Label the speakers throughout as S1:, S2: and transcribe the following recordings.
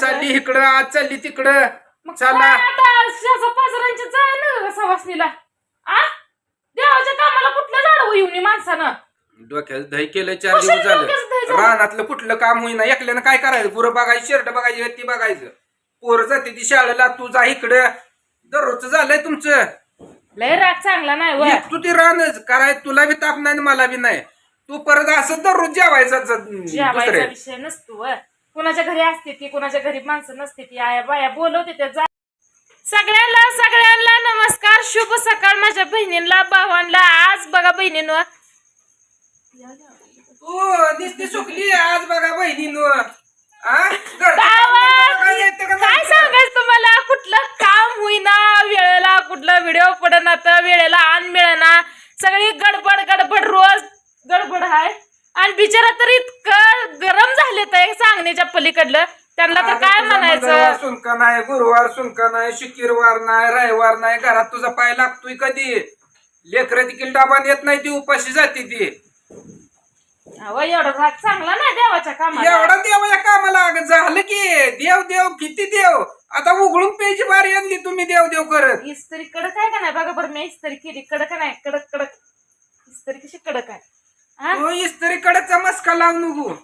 S1: चालली इकडं आज चालली तिकडं. चला
S2: आता पाजरांची जाय ना सवासनीला. आ देवाच्या कामाला कुठलं झाड येऊन माणसानं
S1: डोक्यात दही केलं 4 दिवस झालं. रानातलं कुठलं काम होईना. एकल्यानं काय करायचं? पुरं बघायचं, शर्ट बघायची, ती बघायचं. पोरं जाते ती शाळेला, तू जा इकडं. दररोजचं झालंय तुमचं.
S2: लय राग चांगला नाही
S1: तू ती रानच कराय. तुला बी ताप नाही मला बी नाही. तू परत असं दररोज जेवायचा दुसरे
S2: विषय नसतो. कुणाच्या घरी असते ती, कुणाच्या घरी माणसं नसते ती. आया बाया बोलवते त्या. सगळ्यांना नमस्कार, शुभ सकाळ माझ्या बहिणींना, भावांना. आज बघा बहिणींवर
S1: तू दिसती सुकली आज बघा बहिणींवर.
S2: काय सांगायचं तुम्हाला? कुठलं काम होईना वेळेला, कुठला व्हिडिओ पडना तर वेळेला आण मिळेना. सगळी गडबड रोज गडबड आहे. आणि बिचारा तर इतकं गरम झाले तर सांगण्याच्या पलीकडलं. त्यांना तर काय म्हणायचं?
S1: सुनका नाही, गुरुवार सुनका नाही, शुक्रवार नाही, रविवार नाही. घरात तुझा पाय लागतोय कधी? लेकरं देखील डाबान येत नाही, ती उपाशी जाते ती.
S2: एवढा राग चांगला नाही देवाच्या कामाला.
S1: एवढा देवाच्या कामाला झालं की देव किती देव. आता उघडून प्यायची बारी आणली तुम्ही देव करत.
S2: इस्त्री कडक आहे का नाही बघा बरं. मी इस्त्री केली कडक नाही. कडक इस्त्री कशी कडक आहे?
S1: तू इस्त्री कडकचा मस्का लावू नको.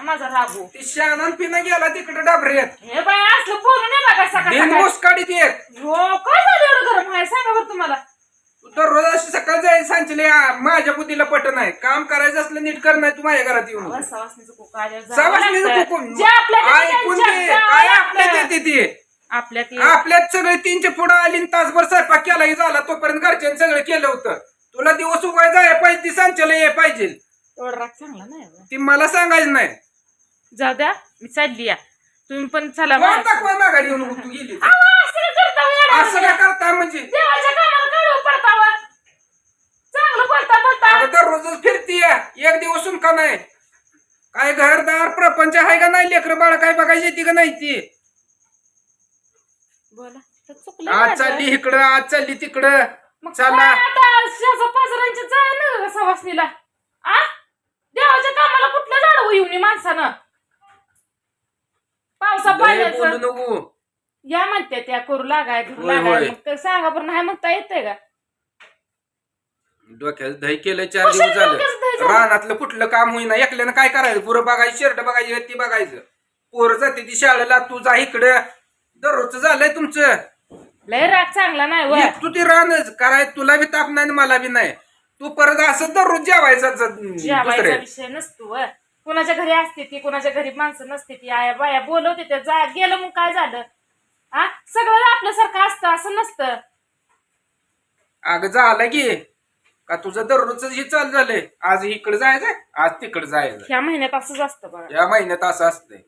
S2: माझा रागू
S1: ती शानान पिणं गेला तिकडे डाबऱ्यात.
S2: हे बाय असलं बोलू नये बघा सकाळ
S1: मोसकाडीत येत.
S2: काय झालं एवढं गरम आहे सांगा बरं तुम्हाला.
S1: तू तर रोज अशी सकाळ जायला सांगले माझ्या बुद्धीला पट नाही. काम करायचं असलं नीट कर नाही. तू माझ्या घरात येऊन
S2: सवासनीचं कुकू
S1: आपल्यात सगळे 3च्या पुढे आली तासभर स्वयंपाक केला झाला. तोपर्यंत घरच्यांनी सगळं केलं होतं. तुला दिवस उगाय जाय पाहिजे, ती सांच्याला ये पाहिजे.
S2: एवढा राग चांगला नाही.
S1: ती मला सांगायचं नाही.
S2: जाऊ द्या मी चालली या. तुम्ही पण चला
S1: माघारी येऊन तू गेली असं काय करता म्हणजे दररोजच फिरती. एक दिवस का नाही. काय घरदार प्रपंच आहे का नाही? लेकरं बाळ काय बघायची ती का नाही ती?
S2: बोला
S1: आज चालली इकडं आज चालली तिकडं. चला
S2: पाजरांची जाय ना सवासनीला. आ देवाच्या कामाला कुठलं झाड येऊन माणसानं पावसा
S1: बोलू नको.
S2: या म्हणते त्या करू लागाय तर सांगा पण नाही म्हणता येते का?
S1: डोक्यात दही केलं 4 दिवस झालं. रानातलं कुठलं काम होईना. एकल्यानं काय करायचं? पुरं बघायचं, शर्ट बघायची, ती बघायचं. पोरं जाते ती शाळेला, तू जा इकडं. दररोजचं झालंय तुमचं.
S2: लय राग चांगला नाही.
S1: तू ती रानच कराय. तुला बी ताप नाही मला बी नाही. तू परत असं दररोज जेवायचा
S2: विषय नसतो. कुणाच्या घरी असते ती, कुणाच्या घरी माणसं नसते ती. आया बाया बोलवते त्या. गेलं मग काय झालं? हा सगळं आपल्यासारखं असतं असं नसतं.
S1: अगं झालं की का तुझं दररोजच हे चालू झालंय. आज इकडे जायचंय, आज तिकडे जायचं.
S2: ह्या महिन्यात असंच असतं बघा.
S1: या महिन्यात असं असतंय.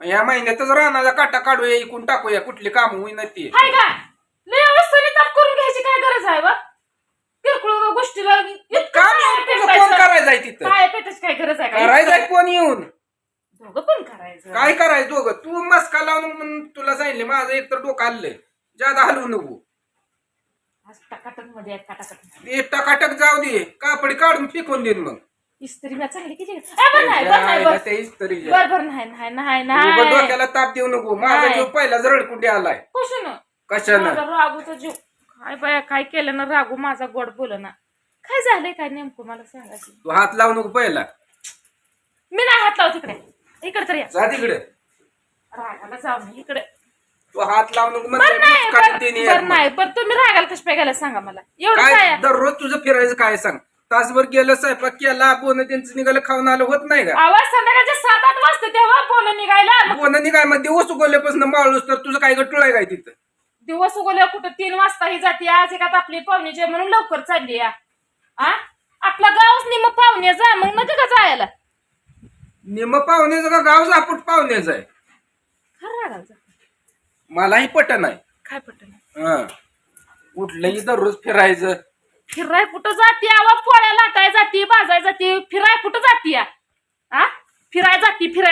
S1: या महिन्यातच रानाचा काटा काढूया, इकून टाकूया. कुठली काम होईना ती.
S2: हाय का लय अवस्थेने ताप करून घ्यायची काय गरज आहे? बा किरकोळ गोष्टीला
S1: कोण करायचंय तिथं?
S2: काय पेटायची काय गरज आहे?
S1: करायचंय कोण येऊन?
S2: दोघं पण करायचं.
S1: काय करायचं दोघं? तू मस्का लावून म्हणून तुला सांगितले. माझं एक तर डोकं हल्लंय. जादा हलवू नको.
S2: टकाटक मध्ये
S1: टकाटक जाऊ दे. कापडी काढून फेकून देईन मग.
S2: इस्त्री मी चांगली किती बरोबर नाही.
S1: डोक्याला ताप देऊ नको. माझा जीव पहिला रडकुंडी आलाय. कशानं?
S2: रागूचा जीव काय बाया काय केलं ना रागू माझा गोड बोल ना. काय झालंय काय नेमकं मला सांगा.
S1: तू हात लावू नको पहिला.
S2: मी नाही हात लावू. इकडे तर या.
S1: जा तिकडे.
S2: रागाला जाऊ इकडे.
S1: तू हात लावू नको.
S2: नाही पण तुम्ही रागाला कश काय गेला सांगा मला. एवढं काय
S1: दररोज तुझं फिरायचं काय सांग? तासभर गेलं स्वयंपाक केला. बोन त्यांचं निघालं खाऊन आलं होत नाही का?
S2: आवाज संध्याकाळच्या 7-8 वाजता तेव्हा बोन निघायला.
S1: बोन निघाय मग दिवस उगवल्यापासून माळूस तर तुझं काय गटूळ आहे काय तिथं?
S2: दिवस उगवल्या कुठं 3 वाजता ही जाते. आज एका आपली पाहुण्याची म्हणून लवकर चालली या. आपला गावच निम पाहुणे जा मग नका का जायला?
S1: निम पाहुण्याचं का गाव झापूट पाहुण्याचं आहे?
S2: खरं
S1: मलाही पट नाही.
S2: काय पट नाही?
S1: कुठलंही दररोज फिरायचं.
S2: फिराय कुठं जाते? आवा पोळ्या लाटाय जाते, बाजाय जाते. फिराय कुठं जाते? फिराय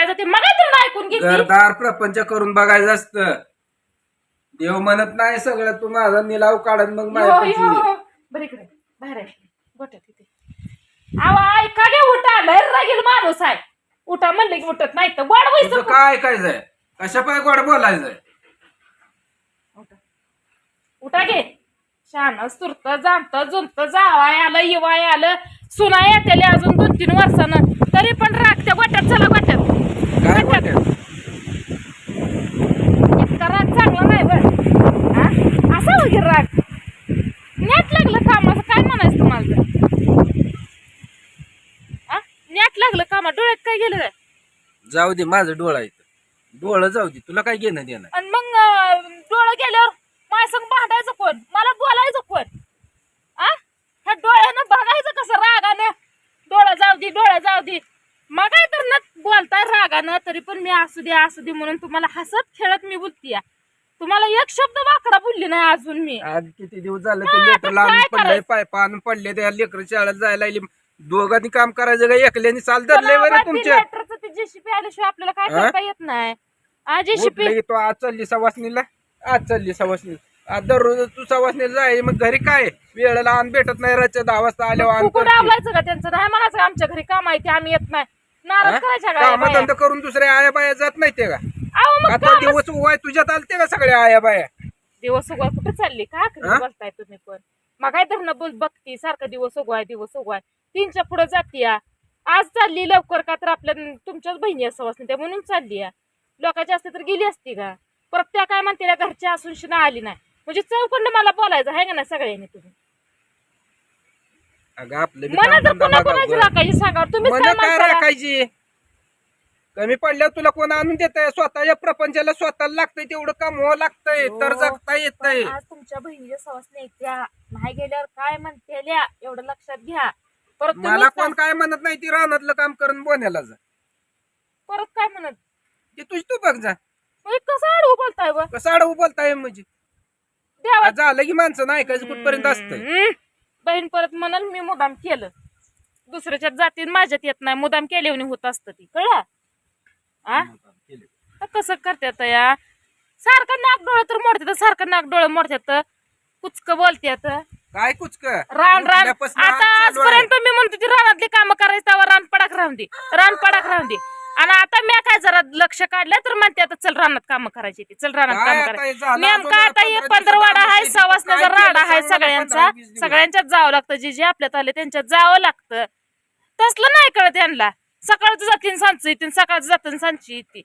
S2: जाते मग तुम्ही ऐकून घेतली.
S1: घरदार प्रपंच करून बघायचं असतं. देव म्हणत नाही सगळं तू माझा निलाव काढत मग
S2: बरं इकडे बाहेर गोट्या तिथे. आवा ऐका गे उठा. लहर रागील माणूस आहे. उठा म्हणलं की उठत नाही तर गोड व्हायचं
S1: काय काय जाय. कशा पाय गोड बोलायचंय?
S2: उठा घे. शान सुरत जामत जुमत जावाय आलं येवाय आलं सुना येतेले अजून 2-3 वर्षानं तरी पण राग त्या गोट्यात चला गोट्यात.
S1: काय वाटत?
S2: इतका राग चांगला नाही बरं. असा वगैरे राग नेट लागलं कामाचं काय म्हणायचं तुम्हाला? नेट लागलं कामा डोळ्यात काय गेलं काय?
S1: जाऊ दे, माझं डोळा येतं. डोळं जाऊ दे, तुला काय घेणं देणं?
S2: आणि मग डोळं गेल्यावर माझ्या संग भांडायचं कोण? मला बोलायचं कोण? ह्या डोळ्यानं बघायचं कसं रागानं? डोळा जाऊ दे मग काय तर न बोलताय रागानं तरी पण मी असू दे म्हणून तुम्हाला हसत खेळत मी बोलतीय. तुम्हाला एक शब्द वाकडा बोलली नाही अजून मी.
S1: आज किती दिवस झालं
S2: हा,
S1: ते
S2: आता
S1: लेकर लावून
S2: काय
S1: पडलंय,
S2: करायचं?
S1: पायपा आणून पडले, त्या लेकर शाळेत जायला लागली. दोघांनी काम करायचं का एकल्याने चाल धरलंय बरं तुमच्या?
S2: ते जेसीपी आल्याशिवाय आपल्याला काय
S1: हा?
S2: करता येत नाही. जेसीपी
S1: उठलं की तो आज चालली सवासनीला, आज दररोज तू सवासनीला जाय, मग घरी काय वेळेला आण भेटत नाही. रातच्या 10 वाजता आल्यावर आण
S2: कुकू
S1: करते.
S2: डावलायचं का त्यांचं? नाही म्हणायचं आमच्या घरी काम आहे ते आम्ही येत नाही. नाराज करायच्या का बाया?
S1: कामधंदा करून दुसऱ्या आया बाया जात नाही ते का?
S2: अहो मग
S1: आता दिवस उवाय तुझ्यात आलते का सगळ्या आया बाया?
S2: दिवस उगवाय कुठे चालली का
S1: हा?
S2: बोलताय तुम्ही पण? मग काय धरणं बोल बघती सारखं दिवस उगवाय 3च्या पुढे जाती या. आज चालली लवकर का तर आपल्या तुमच्याच बहिणी असं त्या म्हणून चालली या. लोकांची असते तर गेली असती का? परत त्या काय म्हणते घरच्या असून शिना आली नाही म्हणजे चौकंड मला बोलायचं आहे का नाही सगळ्यांनी तुम्ही?
S1: अगं आपलं बी
S2: मला तर
S1: कामधंदा
S2: पुन्हा
S1: बघावं.
S2: कोणाची राखायची सांगा तुम्ही
S1: मन काय राखायची? कमी पडल्यावर तुला कोण आणून देत? स्वतःच्या प्रपंचाला स्वतःला लागतंय तेवढं कमवावं लागतंय तर जगता येतंय.
S2: आज तुमच्या बहिणीच्या सवासने येत्या नाही गेल्यावर काय म्हणतेल्या एवढं लक्षात घ्या. परत
S1: मला
S2: तुम्हीच
S1: कोण काय म्हणत नाही, ती रानातलं काम करून बोन्याला जा.
S2: परत काय म्हणत
S1: ते तुझी तू बघ जा.
S2: म्हणजे कसं आडवं बोलताय बा?
S1: कसं आडवं बोलताय म्हणजे?
S2: देवा
S1: आज झालं की माणसं नाही ऐकायचं कुठपर्यंत असतंय.
S2: बहीण परत म्हणाल मी मुदाम केलं. दुसऱ्याच्यात जातीन माझ्यात येत नाही मुदाम केल्याने होत असतं ती कळलं? कसं करतात या सारखं नाक डोळं तर मोडतात सारखं नाक डोळं मोडतात कुचक बोलतात.
S1: काय कुचक
S2: रान आता आजपर्यंत मी म्हणतो ती रानातली कामं करायची तेव्हा रान पडाक राहून दे आणि आता मी काय जरा लक्ष काढलं तर म्हणते आता चल रानात कामं करायची ती चल रानात
S1: काय
S2: कामं
S1: आता
S2: करायची.
S1: हे झालं
S2: नेमका
S1: अजून
S2: आता हे
S1: 15
S2: पंधरवाडा आहे
S1: दिवसात
S2: सवासण्याचा
S1: काय
S2: राडा
S1: केलं
S2: आहे
S1: सांग मला,
S2: सगळ्यांचा
S1: 15-20 दिवस.
S2: सगळ्यांच्याच जावं लागतं जे आपल्यात आले त्यांच्यात जावं लागतं. तसलं नाही कळत यांना. सकाळचं जातीन सांची येतील सकाळचं जातीन सांची येते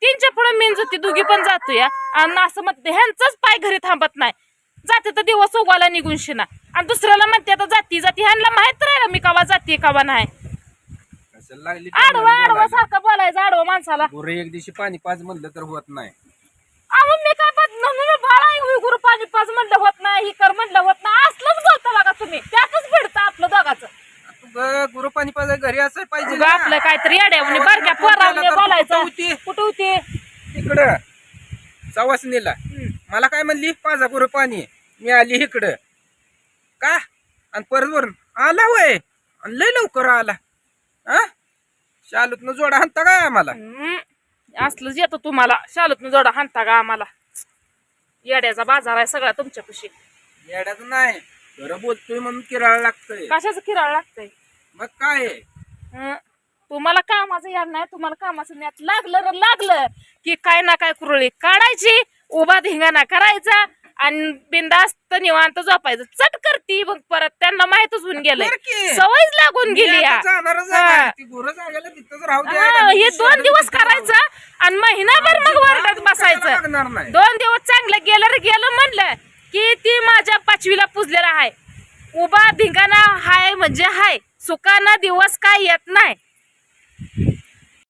S2: 3च्या पुढे मेन होती दोघी पण जातो या आणि असं म्हणते ह्यांचाच पाय घरी थांबत नाही जाते तर दिवस उगवायला निघून शिना आणि दुसऱ्याला म्हणते आता जाती ह्यांना माहित राहिलं मी कवा जाते कवा नाही. आडवा सारखं बोलायचं आडवं माणसाला.
S1: गुरे एक दिवशी पाणी पाच म्हणलं तर होत नाही.
S2: अहो मी काय बाळा गुरु पाणी पाच म्हणलं होत नाही ही कर म्हणलं होत नाही असलंच बोलता बघा तुम्ही त्यातच भिडतं आपलं दोघाचं.
S1: गुरु पाणी पाच घरी असं पाहिजे
S2: उगा आपलं काहीतरी अड्यावणी बारक्या पोरावणी बोलायचं. कुठं होती
S1: इकडं सवासनीला मला काय म्हणली पाजा गुरु पाणी मी आली इकडं का आणि परत वरून आला वय आणि लय लवकर आला. शालूतनं जोडा हाणता काय आम्हाला?
S2: असलंच येतं तुम्हाला शालूतनं जोडा हाणता का आम्हाला? येड्याचा बाजार आहे सगळा तुमच्यापाशी.
S1: येड्याचं नाही खरं बोलतोय म्हणून किराळ लागतंय.
S2: कशाचं किराळ लागतंय?
S1: मग काय
S2: तुम्हाला कामाचं यार नाही तुम्हाला कामाचं यात लागलं की काय ना काय कुरळी काढायची उभा धिंगाणा करायचा आणि बिंदास्त निवांत झोपायचं. चट करती मग परत त्यांना माहितच होऊन गेलंय सवयच लागून गेली. हे 2 दिवस करायचं आणि महिनाभर मग वर्गात बसायचं. 2 दिवस चांगलं गेलं म्हणलं की ती माझ्या 5वीला पुजलेला आहे. उभा धिंगाणा हाय म्हणजे हाय सुखाना दिवस काय येत नाही.